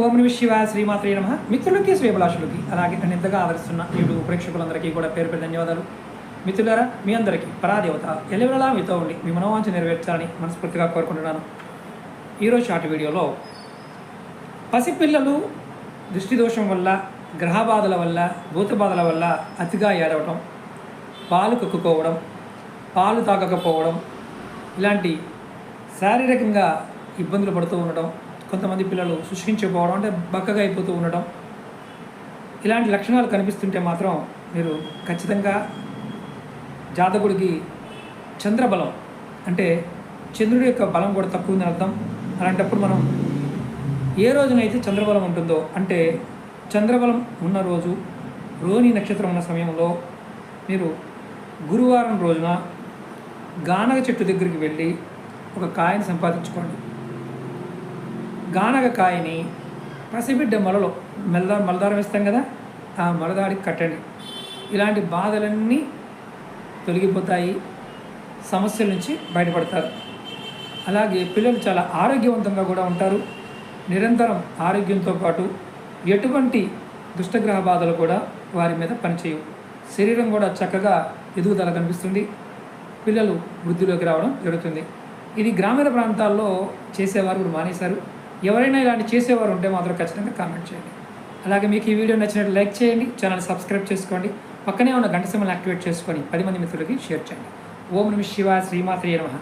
ఓం నమః శివాయ శ్రీమాత్రే నమః. మిత్రులకి శ్రేభిలాషులకి అలాగే నన్ను ఇంతగా ఆదరిస్తున్న యూట్యూబ్ ప్రేక్షకులందరికీ కూడా పేరు పేరు ధన్యవాదాలు. మిత్రులారా, మీ అందరికీ పరాదేవత ఎల్లవేళలా మీతో ఉండి మీ మనోవాంఛ నెరవేర్చాలని మనస్ఫూర్తిగా కోరుకుంటున్నాను. ఈరోజు షార్ట్ వీడియోలో పసిపిల్లలు దృష్టి దోషం వల్ల, గ్రహబాధల వల్ల, భూతబాధల వల్ల అతిగా ఏడవటం, పాలు కక్కుకోవడం, పాలు తాగకపోవడం, ఇలాంటి శారీరకంగా ఇబ్బందులు పడుతూ ఉండడం, కొంతమంది పిల్లలు శుష్కించిపోవడం అంటే బక్కగా అయిపోతూ ఉండడం, ఇలాంటి లక్షణాలు కనిపిస్తుంటే మాత్రం మీరు ఖచ్చితంగా జాతకుడికి చంద్రబలం అంటే చంద్రుడి యొక్క బలం కూడా తక్కువ ఉందని అర్థం. అలాంటప్పుడు మనం ఏ రోజునైతే చంద్రబలం ఉంటుందో అంటే చంద్రబలం ఉన్న రోజు రోహిణి నక్షత్రం ఉన్న సమయంలో మీరు గురువారం రోజున గానగ చెట్టు దగ్గరికి వెళ్ళి ఒక కాయని సంపాదించుకోండి. గానగ కాయని పసిబిడ్డ మొలలో మలదారం ఇస్తాం కదా, ఆ మలదాడికి కట్టండి. ఇలాంటి బాధలన్నీ తొలగిపోతాయి, సమస్యల నుంచి బయటపడతారు. అలాగే పిల్లలు చాలా ఆరోగ్యవంతంగా కూడా ఉంటారు. నిరంతరం ఆరోగ్యంతో పాటు ఎటువంటి దుష్టగ్రహ బాధలు కూడా వారి మీద పనిచేయవు. శరీరం కూడా చక్కగా ఎదుగుదల కనిపిస్తుంది. పిల్లలు వృద్ధిలోకి రావడం జరుగుతుంది. ఇది గ్రామీణ ప్రాంతాల్లో చేసేవారు ఇప్పుడు మానేశారు. ఎవరైనా ఇలాంటి చేసేవారు ఉంటే మాత్రం ఖచ్చితంగా కామెంట్ చేయండి. అలాగే మీకు ఈ వీడియో నచ్చినట్టు లైక్ చేయండి, ఛానల్ సబ్స్క్రైబ్ చేసుకోండి, పక్కనే ఉన్న గంట సింబల్ని యాక్టివేట్ చేసుకొని 10 మంది మిత్రులకి షేర్ చేయండి. ఓం నమః శివాయ శ్రీమాత్రే నమః.